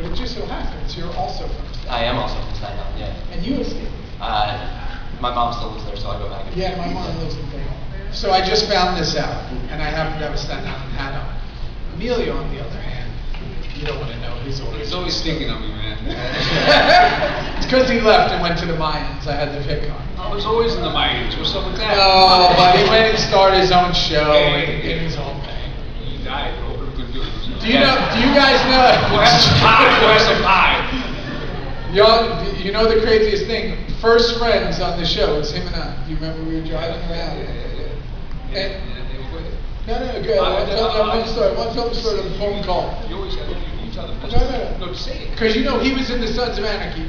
But it just so happens you're also from Staten I am also from Staten Island, yeah. And you escaped. My mom still lives there, so I go back. Yeah, my mom lives in Bayonne. So I just found this out, and I happen to have a Staten Island hat on. Emilio, on the other hand, you don't want to know his origin. He's always thinking of me, man. It's because he left and went to the Mayans. I had to pick on him. I was always in the Mayans. What's up with that? No, but he went and started his own show and did his own thing. He died. Hope we could do it. Do you know? Do you guys know? Who has some pie? Who has some pie? You know the craziest thing? First friends on the show. It's him and I. Do you remember we were driving around? And no, good. One tell the story on the phone call. You always have to tell them. No, say it. Because you know he was in the Sons of Anarchy.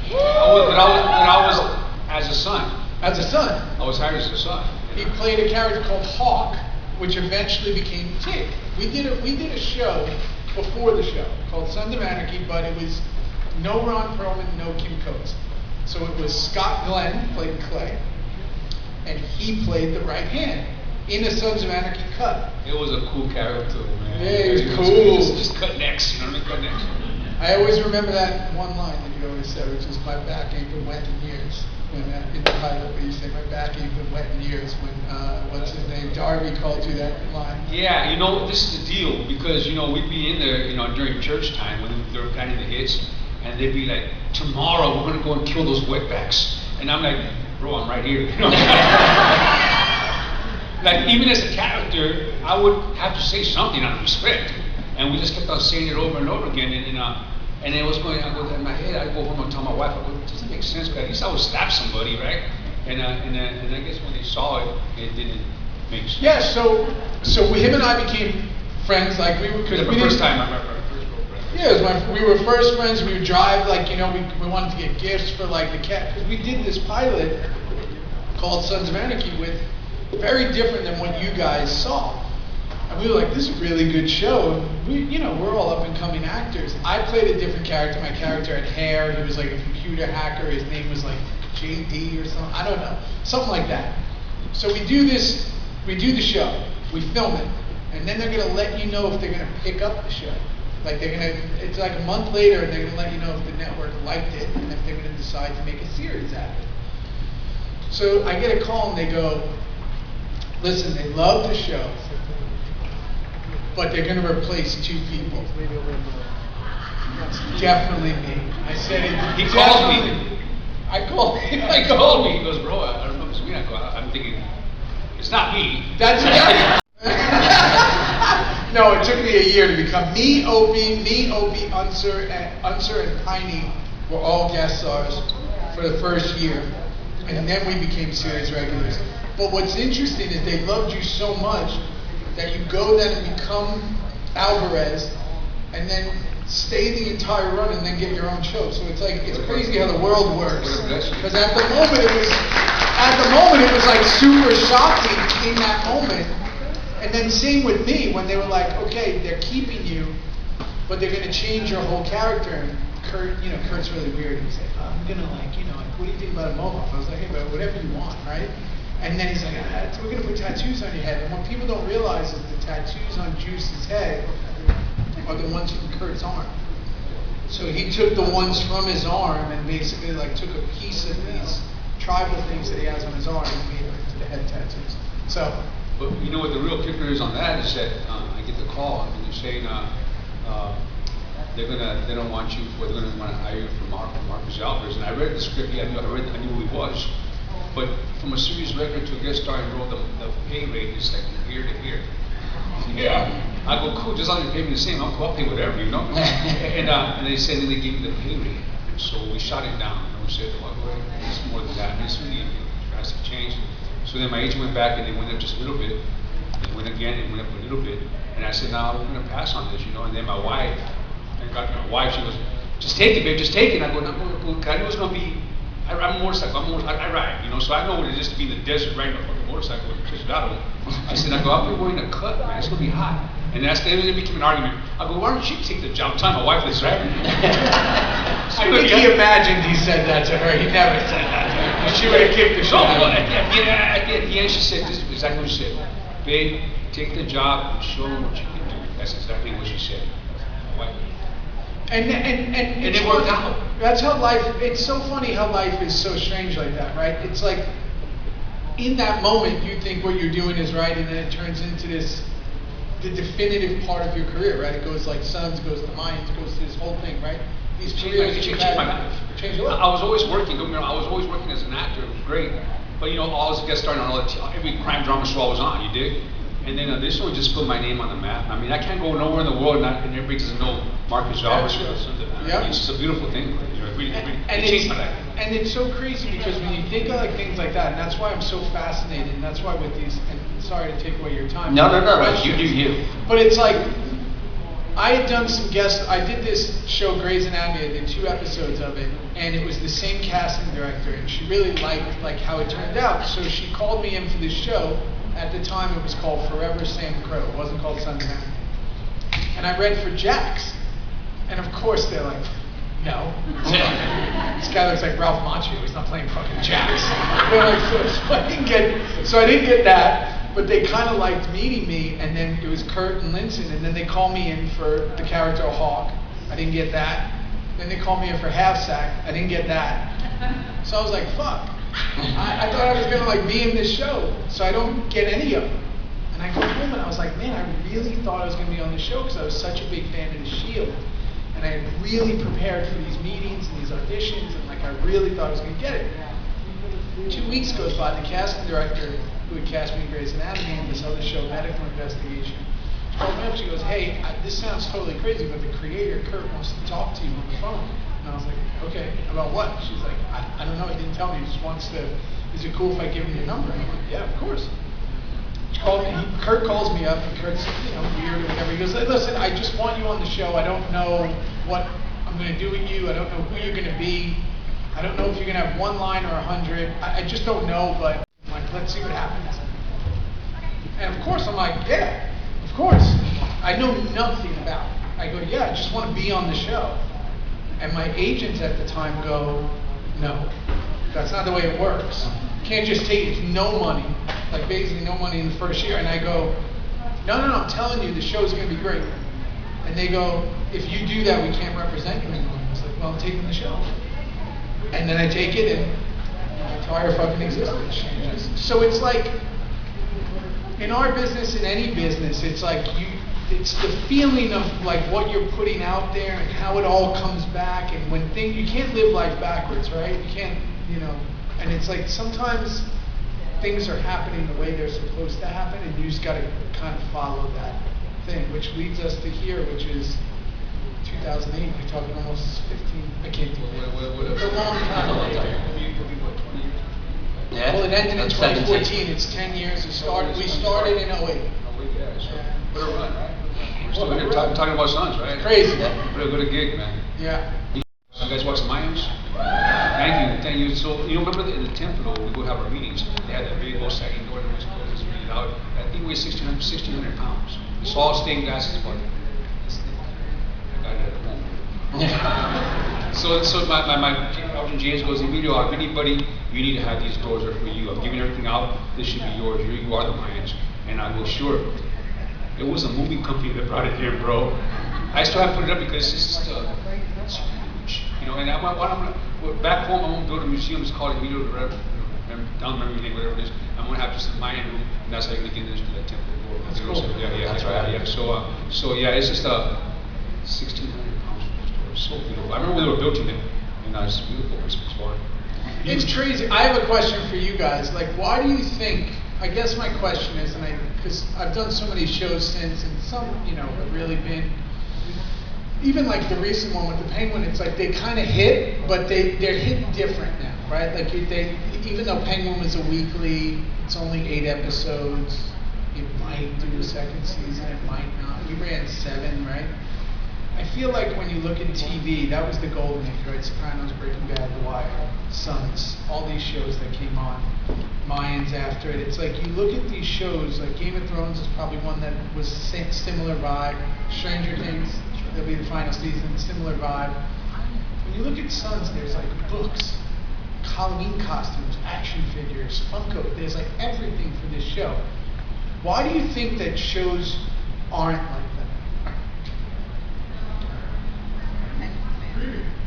When I was as a son. As a son. I was hired as a son. He played a character called Hawk, which eventually became Tick. We did a show before the show called Sons of Anarchy, but it was no Ron Perlman, no Kim Coates. So it was Scott Glenn played Clay, and he played the right hand in a Sons of Anarchy cut. It was a cool character, man. Yeah, it was cool. Just cut necks, you know what I mean? Cut necks. I always remember that one line that you always said, which is, "My back ain't been wet in years." When in the pilot, where you say, "My back ain't been wet in years," when what's his name, Darby called you that line. Yeah, you know, this is the deal, because we'd be in there, during church time when they were planning the hits, and they'd be like, "Tomorrow we're gonna go and kill those wetbacks," and I'm like, "Bro, I'm right here." Like, even as a character, I would have to say something out of respect, and we just kept on saying it over and over again, and it was going. I go in my head. I go home and tell my wife, I go, "It doesn't make sense, because at least I would slap somebody, right?" And I guess when they saw it, it didn't make sense. Yeah, so him and I became friends, like we were. Because the first time I remember. Yeah, it was we were first friends. We would drive, like, we wanted to get gifts for, like, the cat, because we did this pilot called Sons of Anarchy with very different than what you guys saw. And we were like, this is a really good show. And we're all up and coming actors. I played a different character. My character had hair. He was like a computer hacker. His name was like JD or something. I don't know. Something like that. So we do the show. We film it. And then they're going to let you know if they're going to pick up the show. Like, it's like a month later, and they're going to let you know if the network liked it and if they're going to decide to make a series out of it. So I get a call and they go, listen, they love the show, but they're going to replace 2 people. It's definitely me. I said it. He called me. I called him. He called me. He goes, "Bro, I don't know if it's me." I'm thinking, it's not me. That's it. No, it took me a year to become me, Opie, Unser, and Piney were all guest stars for the first year, and then we became series regulars. But what's interesting is they loved you so much that you go then and become Alvarez, and then stay the entire run and then get your own show. So it's like, it's crazy how the world works. Because at the moment it was like super shocking in that moment. And then same with me, when they were like, okay, they're keeping you, but they're gonna change your whole character. And Kurt's really weird. He's like, I'm gonna what do you think about a mohawk? I was like, hey, but whatever you want, right? And then he's like, we're going to put tattoos on your head. And what people don't realize is the tattoos on Juice's head are the ones from Kurt's arm. So he took the ones from his arm and basically took a piece of these tribal things that he has on his arm and made them into the head tattoos. So. But you know what the real kicker is on that is that I get the call and they're saying they don't want you, they're gonna want to hire you for Marcus Alvarez. And I read the script. Yeah, I knew who he was. But from a series regular to a guest starring role, the pay rate is like from here to here. Yeah. I go, cool, just as long as you pay me the same, I'll pay whatever, and they said that they gave me the pay rate. So we shot it down. We said, well, it's more than that. It's really a drastic change. So then my agent went back and they went up just a little bit. They went again and went up a little bit. And I said, no, I'm going to pass on this, And then my wife, she goes, just take it, babe, just take it. And I go, no, I know it's going to be, I'm a motorcycle, I ride, so I know what it is to be in the desert riding a fucking motorcycle with Trishtado. I said, I'll be wearing a cut, man, it's going to be hot. And it became an argument. I go, why don't you take the job? I'm telling my wife this, right? I think he imagined he said that to her. He never said that to her. She would have kicked the shit out of him. At the end, she said, this is exactly what she said. Babe, take the job and show them what you can do. That's exactly what she said. My wife. And it worked out. That's how life, it's so funny how life is so strange like that, right? It's like, in that moment, you think what you're doing is right, and then it turns into the definitive part of your career, right? It goes like Sons, goes to Mayans, goes to this whole thing, right? These careers It changed my life. Changed your life. I was always working, don't get me wrong, I was always working as an actor, it was great. But you know, I was guest starring on every crime drama show I was on, you dig? And then this show just put my name on the map. I mean, I can't go nowhere in the world and everybody doesn't know Marcus Jalbert. Yeah. It's just a beautiful thing. You know, it changed my life. And it's so crazy because when you think of like things like that, and that's why I'm so fascinated, and that's why with these, and sorry to take away your time. No, you do you. But it's like, I had done some guests, I did this show, Grey's Anatomy, I did 2 episodes of it, and it was the same casting director, and she really liked like how it turned out, so she called me in for this show. At the time it was called Forever Sam Crow, it wasn't called Son of Anarchy. And I read for Jax, and of course they're like, no. This guy looks like Ralph Macchio, he's not playing fucking Jax. They're like, so I didn't get that, but they kind of liked meeting me, and then it was Kurt and Linson, and then they called me in for the character of Hawk. I didn't get that. Then they called me in for Half Sack. I didn't get that. So I was like, fuck. I thought I was gonna like be in this show, so I don't get any of them. And I go home and I was like, man, I really thought I was gonna be on the show because I was such a big fan of The Shield. And I had really prepared for these meetings and these auditions, and like I really thought I was gonna get it. 2 weeks goes by, the casting director who had cast me in Grey's Anatomy and this other show, Medical Investigation, she called me up, she goes, hey, this sounds totally crazy, but the creator, Kurt, wants to talk to you on the phone. And I was like, okay, about what? She's like, I don't know, he didn't tell me, he just wants to, is it cool if I give him your number? And I'm like, yeah, of course. She called me, Kurt calls me up, and Kurt's, weird or whatever. He goes, listen, I just want you on the show. I don't know what I'm going to do with you. I don't know who you're going to be. I don't know if you're going to have 1 line or 100. I just don't know, but I'm like, let's see what happens. And of course, I'm like, yeah, of course. I know nothing about it. I go, yeah, I just want to be on the show. And my agents at the time go, no, that's not the way it works. You can't just take it, no money, like basically no money in the first year. And I go, no, I'm telling you, the show's going to be great. And they go, if you do that, we can't represent you anymore. I was like, well, I'm taking the show. And then I take it, and my entire fucking existence changes. So it's like, in our business, in any business, it's like it's the feeling of like what you're putting out there and how it all comes back, and when you can't live life backwards, right? You can't, and it's like sometimes things are happening the way they're supposed to happen, and you just got to kind of follow that thing, which leads us to here, which is 2008. We're talking almost 15. I can't do it. It's a long time. Yeah. Well, it ended in 17. 2014. It's 10 years. We started in 08. What a run, right? We're still here talking about Sons, right? Crazy. What a gig, man. Yeah. You guys watch the Mayans? Thank you. So, remember in the temple, we would have our meetings. They had that big old sagging door that was supposed to read it out. I think it weighed 1,600 pounds. It's all stained glass, but I got it at home. So my Captain James goes, Emilio, if anybody, you need to have these doors are for you. I'm giving everything out. This should be yours. You are the Mayans. And I go, sure. It was a movie company that brought it here, bro. I still have to put it up because it's huge. And back home, I'm going to build a museum. It's called Emilio Rivera, down memory lane, whatever it is. I'm going to have just a Mayan room, and that's how you're going to get into that temple. That's cool. Yeah, that's right. Yeah. So yeah, it's just 1,600 pounds. So beautiful. I remember when they were built in it, and it's beautiful. It's fun. It's crazy. I have a question for you guys. Like, why do you think? I guess my question is, because I've done so many shows since, and some, have really been, even like the recent one with the Penguin, it's like they kind of hit, but they're hit different now, right? Like even though Penguin was a weekly, it's only 8 episodes. It might do a second season, it might not. We ran 7, right? I feel like when you look at TV, that was the golden age, right? Sopranos, Breaking Bad, The Wire, Sons, all these shows that came on, Mayans after it. It's like you look at these shows, like Game of Thrones is probably one that was similar vibe. Stranger Things, that'll be the final season, similar vibe. When you look at Sons, there's like books, Halloween costumes, action figures, Funko. There's like everything for this show. Why do you think that shows aren't like that?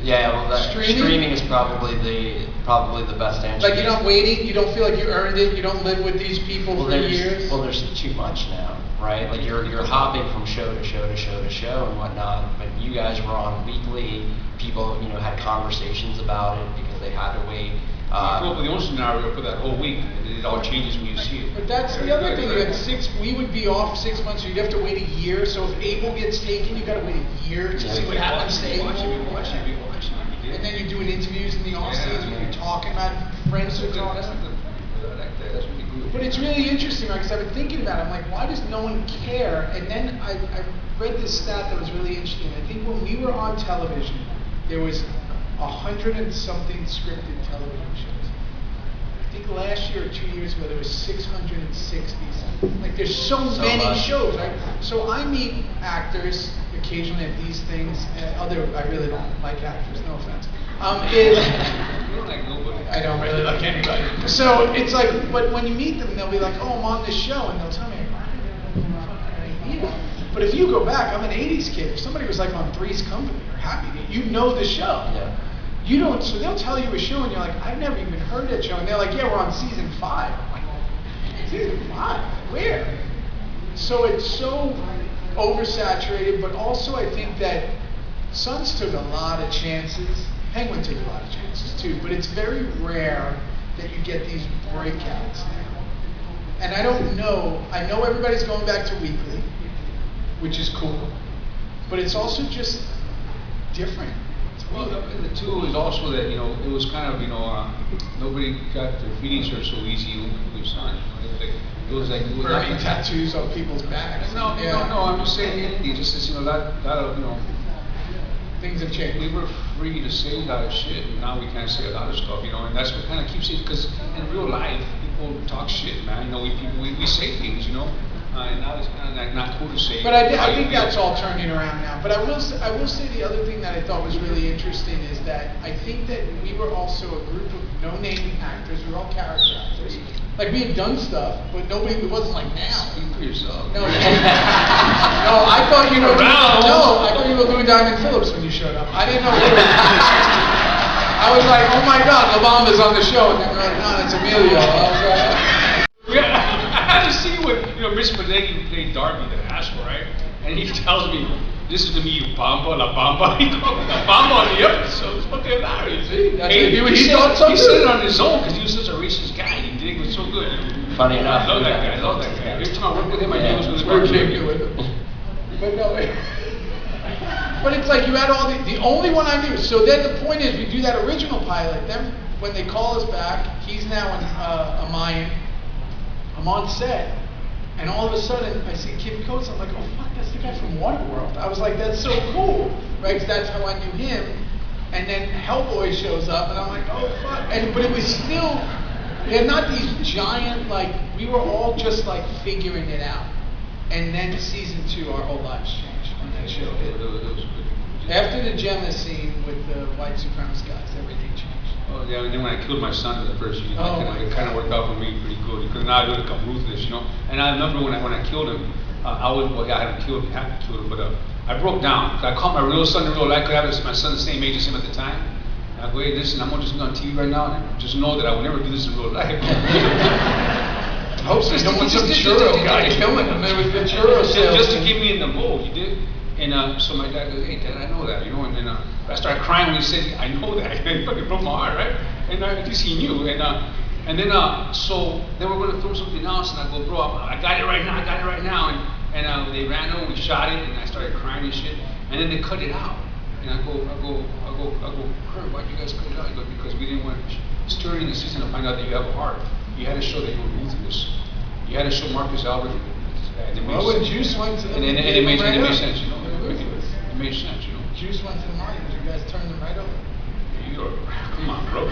Yeah, well, streaming is probably the best answer. Like, you're not waiting, you don't feel like you earned it, you don't live with these people for years? Well, there's too much now, right? Like, you're hopping from show to show to show to show and whatnot, but you guys were on weekly, people, had conversations about it because they had to wait. Well, the own scenario for that whole week, and it all changes when you see it. But that's the other thing, we would be off 6 months, so you'd have to wait a year, so if Abel gets taken, you gotta wait a year to see what happens to Abel. And then you're doing interviews in the off season, when you're talking about friends are talking. But it's really interesting, right, because I've been thinking about it, I'm like, why does no one care? And then I read this stat that was really interesting. I think when we were on television, there was 100 and something scripted television shows. I think last year or 2 years ago there was 660 something. Like, there's so many much. shows, right? So I meet actors occasionally at these things, and I really don't like actors, no offense. You don't like nobody. I don't really like anybody. So it's like, but when you meet them, they'll be like, oh, I'm on this show, and they'll tell me, I don't have a fucking idea. But if you go back, I'm an 80s kid. If somebody was like on Three's Company or Happy Days, you know the show. Yeah. You don't, so they'll tell you a show and you're like, I've never even heard that show. And they're like, yeah, we're on season 5. I'm like, season 5? Where? So it's so oversaturated, but also I think that Suns took a lot of chances. Penguin took a lot of chances too, but it's very rare that you get these breakouts now. And I don't know, I know everybody's going back to weekly, which is cool, but it's also just different. Well, the two is also that, it was kind of, nobody got their feelings hurt so easy with Son. It was like burning tattoos on people's backs. No, I'm just saying, just as, things have changed. We were free to say a lot of shit, and now we can't say a lot of stuff, and that's what kind of keeps it, because in real life, people talk shit, man, we say things, and now it's kind of like not cool to say. But I think that's all turning around now. But I will say the other thing that I thought was really interesting is that I think that we were also a group of no-name actors. We were all character actors. Like, we had done stuff, but it wasn't like now. Speak for yourself. No, I thought you were I thought you were Louis Diamond Phillips when you showed up. I didn't know you were. I was like, oh my God, Obama's on the show, and then we're like, no, that's Emilio. I was like, I had to see when, Mr. Beneghi played Darby, the asshole, right? And he tells me, listen to me, you Bamba, La Bamba. He called me La Bamba on the episode. It's fucking hilarious. See, that's he said it on his own because he was such a racist guy. He did it was so good. Funny enough. I love that guy. Every time I work with him, I knew it was we're going to kicking with him. But no, but it's like you had all the only one I knew. So then the point is, we do that original pilot. Then when they call us back, he's now a Mayan. I'm on set, and all of a sudden I see Kim Coates. I'm like, oh fuck, that's the guy from Waterworld. I was like, that's so cool, right? Because that's how I knew him. And then Hellboy shows up, and I'm like, oh fuck. But it was still, they're not these giant, like, we were all just like figuring it out. And then season 2, our whole lives changed when that show hit. After the Gemma scene with the white supremacist guys, everything changed. Oh yeah, and then when I killed my son in the first season, it kind of worked out for me pretty good because now I would become ruthless, And I remember when I killed him, I had to kill him, but I broke down. I caught my real son in real life. I have my son the same age as him at the time. And I go, hey, listen, I'm just on TV right now, and just know that I will never do this in real life. I hope so. You don't want some churro guy killing him. It was the churro sales. Just to keep me in the mold, you did. And so my dad goes, hey, Dad, I know that, And then I started crying when he said, I know that. And it fucking broke my heart, right? And at least he knew. And then so then we're going to throw something else, and I go, bro, I got it right now. And they ran over, we shot it, and I started crying and shit. And then they cut it out. And I go, Kurt, why'd you guys cut it out? He goes, because we didn't want to stir in the season to find out that you have a heart. You had to show that you were ruthless. You had to show Marcus Albert. When Juice went to and it made sense, It made sense, Juice went to the Mayans. You guys turned them right over. Come on, bro.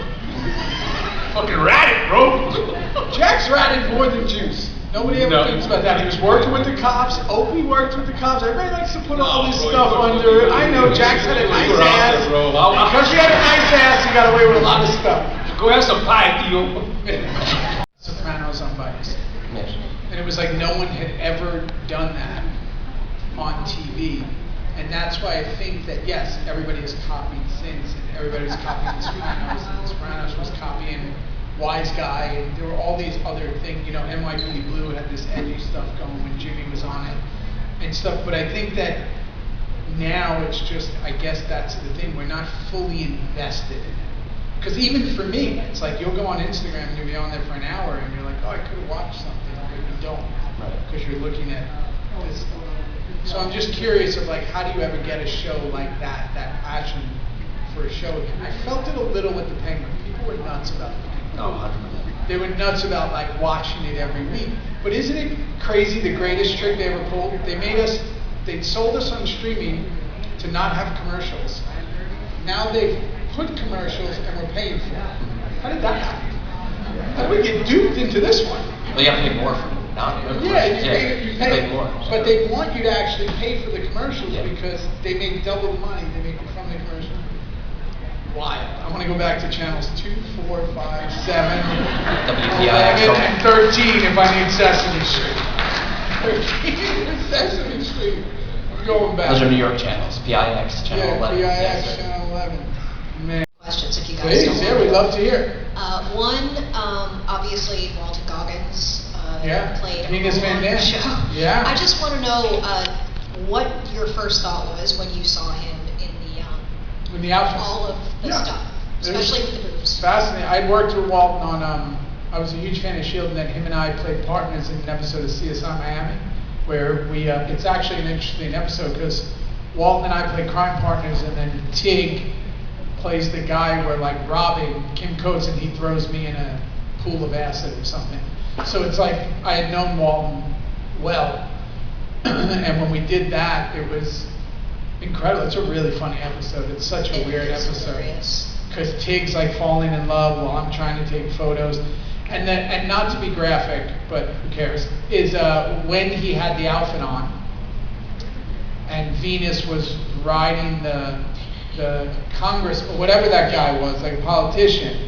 Fucking ratted, bro. Jack's ratted more than Juice. Nobody ever thinks about that. He was working with the cops. Opie worked with the cops. Everybody likes to put all this stuff under. I know Jack's had a nice ass. Because he had a nice ass, he got away with a lot of stuff. Go have some pie, Theo. Sopranos unbiased. Yes. And it was like no one had ever done that on TV. And that's why I think that, yes, everybody has copied Sins, and everybody's copying Sopranos, and Sopranos was copying Wise Guy, and there were all these other things, you know, NYPD Blue had this edgy stuff going when Jimmy was on it and stuff, but I think that now it's just, I guess that's the thing, we're not fully invested in it. Because even for me, it's like you'll go on Instagram and you'll be on there for an hour and you're like, oh, I could have watched something, but you don't, because you're looking at this stuff. So I'm just curious of like, how do you ever get a show like that passion for a show again? I felt it a little with the Penguin. People were nuts about the Penguin. No, 100%. They were nuts about like watching it every week. But isn't it crazy, the greatest trick they ever pulled? They sold us on streaming to not have commercials. Now they've put commercials and we're paying for it. How did that happen? How did we get duped into this one? Well, you have to pay more for it. Yeah, you pay more. So. But they want you to actually pay for the commercials Yeah. because they make double the money they make from the commercial. Wild. I want to go back to channels 2, 4, 5, 7, WPIX 11, and 13 if I need Sesame Street. 13 Sesame Street. I'm going back. Those are New York channels. PIX channel 11. PIX Yes, sir. channel 11. Man. Questions if you guys Please, don't yeah, mind. we'd love to hear. One, obviously Walton Goggins played Venus a Van on Dam. the show. Yeah. I just want to know what your first thought was when you saw him in In the outfits. all of the Yeah. stuff, It was especially with the boobs. Fascinating. I'd worked with Walton on, I was a huge fan of S.H.I.E.L.D., and then him and I played partners in an episode of CSI Miami, where we, it's actually an interesting episode because Walton and I played crime partners, and then Tig plays the guy where like robbing Kim Coates, and he throws me in a pool of acid or something. So it's like I had known Walton well, and when we did that, it was incredible. It's a really funny episode. It's such a weird episode Hilarious. because Tig's like falling in love while I'm trying to take photos, and then, and not to be graphic, but who cares? Is when he had the outfit on, and Venus was riding the Congress or whatever that guy was, like a politician.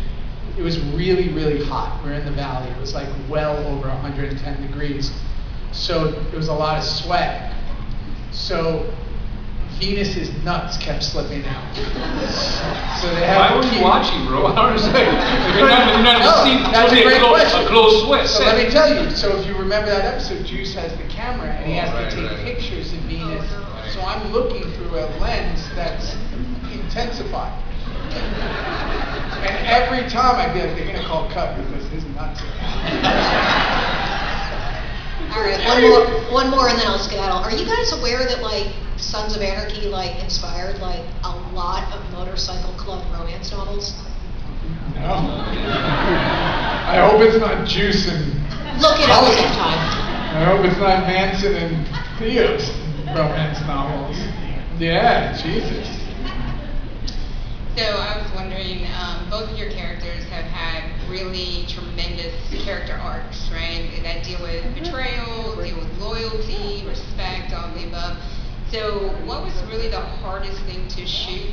It was really, really hot. We're in the valley. It was like well over 110 degrees. So there was a lot of sweat. So Venus's nuts kept slipping out. So they had Why to were you keep- watching, bro? I don't understand. You're not No, seeing that's a great question. a close sweat. So let me tell you. So if you remember that episode, Juice has the camera and he has Right, to take right. pictures of Venus. Oh, no. So I'm looking through a lens that's intensified. And every time I'd be like, they're gonna call cut because his nuts are All right, one more, and then I'll skedaddle. Are you guys aware that like Sons of Anarchy like inspired like a lot of motorcycle club romance novels? No. I hope it's not Juice and Look it up sometime. I hope it's not Manson and Theo's romance novels. Yeah, Jesus. So I was wondering, both of your characters have had really tremendous character arcs, right? That deal with betrayal, deal with loyalty, respect, all of the above. So what was really the hardest thing to shoot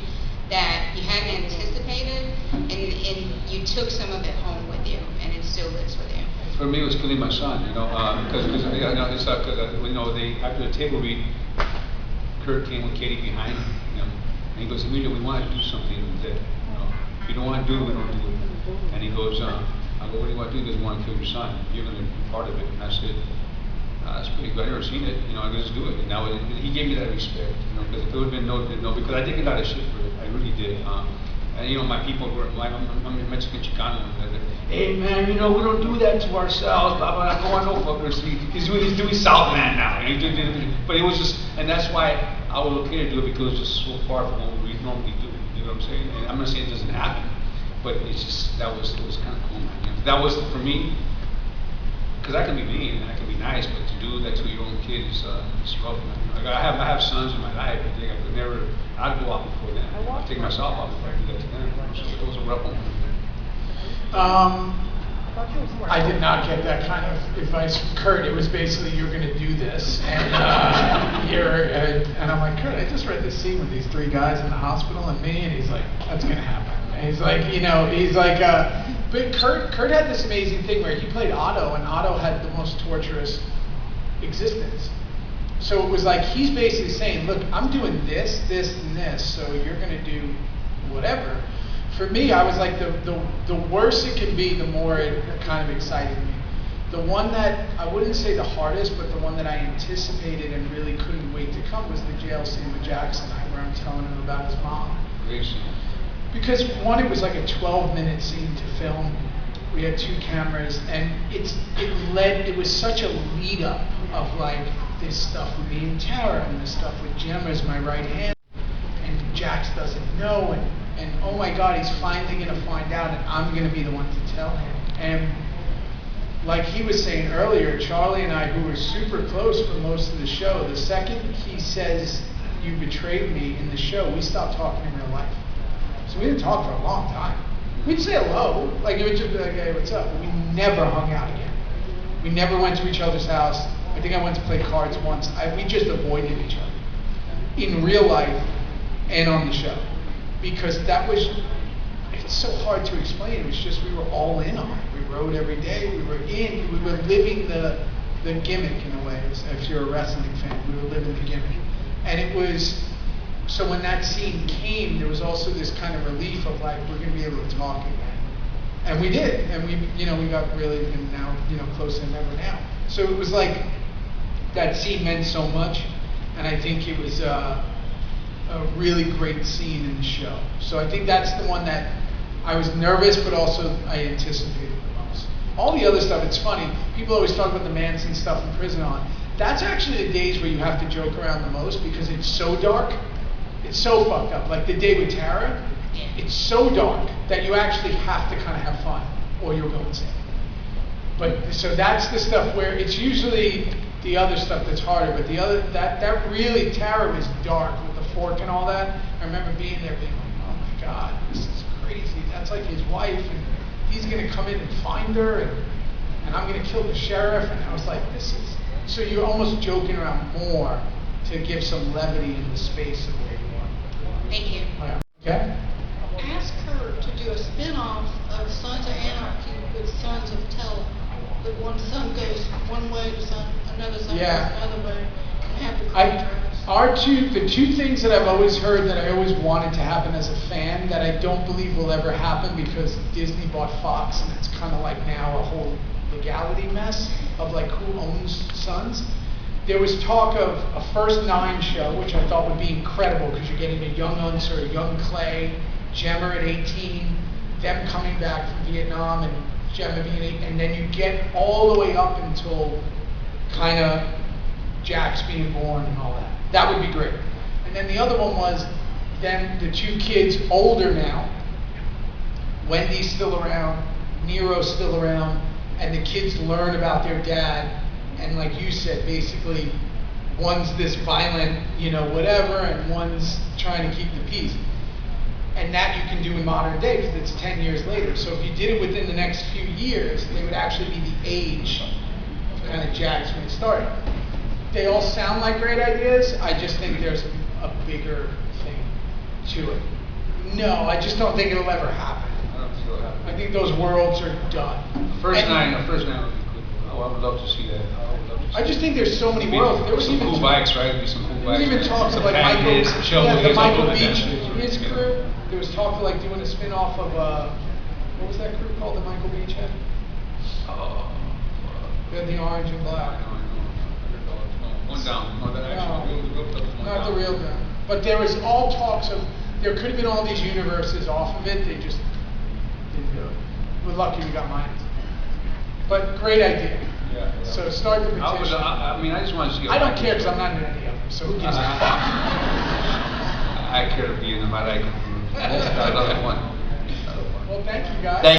that you hadn't anticipated and you took some of it home with you and it still lives with you? For me, it was killing my son, because you know, it's like, after the table read, Kurt came with Katie behind him, and he goes, Emilio, we want to do something that, if you don't want to do it, we don't do it. And he goes, I go, what do you want to do? He goes, we want to kill your son. You're going to be part of it. And I said, that's pretty good. I've never seen it. I just do it. And now he gave me that respect, because if it would have been no, because I did get a lot of shit for it. I really did. And my people were, I'm Mexican Chicano. Hey man, we don't do that to ourselves. Blah blah. Blah. I know fuckers. He's doing Southman now. But it was just, and that's why I was okay to do it, because it was just so far from what we normally do. You know what I'm saying? And I'm not saying it doesn't happen, but it's just it was kind of cool, man. That was for me, because I can be mean and I can be nice, but to do that to your own kid is rough, man. Like I have sons in my life, but I could never. I'd go out before them. I'd take myself out before I do that to them. So it was a rough one. I did not get that kind of advice from Kurt. It was basically, you're going to do this, and and I'm like, Kurt, I just read this scene with these three guys in the hospital and me, and he's like, that's going to happen. And he's like, but Kurt had this amazing thing where he played Otto, and Otto had the most torturous existence. So it was like he's basically saying, look, I'm doing this, this, and this, so you're going to do whatever. For me, I was like, the worse it can be, the more it kind of excited me. The one that, I wouldn't say the hardest, but the one that I anticipated and really couldn't wait to come was the jail scene with Jackson, where I'm telling him about his mom. Because one, it was like a 12-minute scene to film. We had 2 cameras, and it was such a lead up of like this stuff with me and Tara, and this stuff with Gemma as my right hand, and Jax doesn't know, and oh my God, he's finally gonna find out, and I'm gonna be the one to tell him. And like he was saying earlier, Charlie and I, who were super close for most of the show, the second he says, you betrayed me in the show, we stopped talking in real life. So we didn't talk for a long time. We'd say hello, like it would just be like, hey, what's up? But we never hung out again. We never went to each other's house. I think I went to play cards once. We just avoided each other in real life and on the show. Because it's so hard to explain. It was just, we were all in on it. We rode every day, we were living the gimmick in a way, if you're a wrestling fan, we were living the gimmick. And it was, so when that scene came, there was also this kind of relief of like, we're gonna be able to talk again. And we did, and we got really, and now, closer than ever now. So it was like, that scene meant so much, and I think it was a really great scene in the show. So I think that's the one that I was nervous, but also I anticipated the most. All the other stuff, it's funny, people always talk about the Manson stuff in prison on. That's actually the days where you have to joke around the most because it's so dark, it's so fucked up. Like the day with Tara, it's so dark that you actually have to kind of have fun or you'll go insane. But so that's the stuff where it's usually the other stuff that's harder, but that really, Tara was dark with the fork and all that. I remember being there being like, oh my God, this is crazy. That's like his wife, and he's gonna come in and find her, and I'm gonna kill the sheriff. And I was like, this is, so you're almost joking around more to give some levity in the space of where you are. Thank you. Okay? Ask her to do a spin-off of Sons of Anarchy with Sons of Tell. The one son goes one way, another son goes another way, and have the contrast. The two things that I've always heard that I always wanted to happen as a fan that I don't believe will ever happen because Disney bought Fox, and it's kind of like now a whole legality mess of like who owns Sons. There was talk of a first 9 show, which I thought would be incredible because you're getting a young Unser, a young Clay, Gemma at 18, them coming back from Vietnam, and Gemma being 8, and then you get all the way up until kind of Jax being born and all that. That would be great. And then the other one was then the 2 kids older now, Wendy's still around, Nero's still around, and the kids learn about their dad. And like you said, basically, one's this violent, whatever, and one's trying to keep the peace. And that you can do in modern day because it's 10 years later. So if you did it within the next few years, they would actually be the age of kind of Jax when it started. They all sound like great ideas. I just think there's a bigger thing to it. No, I just don't think it'll ever happen. I don't think it'll happen. I think those worlds are done. First nine would be cool. Oh, I would love to see that. I just think there's so many worlds. There was some even cool bikes, right? There'd be some cool there bikes. was even talks of like the Michael Beach, his crew. There was talk of like doing a spin-off of what was that crew called? The Michael Beach had? They had the orange and black. One down. No, that actually one Not down. the real down. But there was all talks of there could have been all these universes off of it. They just didn't do it. We're lucky we got Mayans. But great idea. Yeah. So start the petition. I just want to see. I don't care because I'm not in any of them. So who gives a fuck? I care to be in them. I like them. I love one. Well, thank you guys.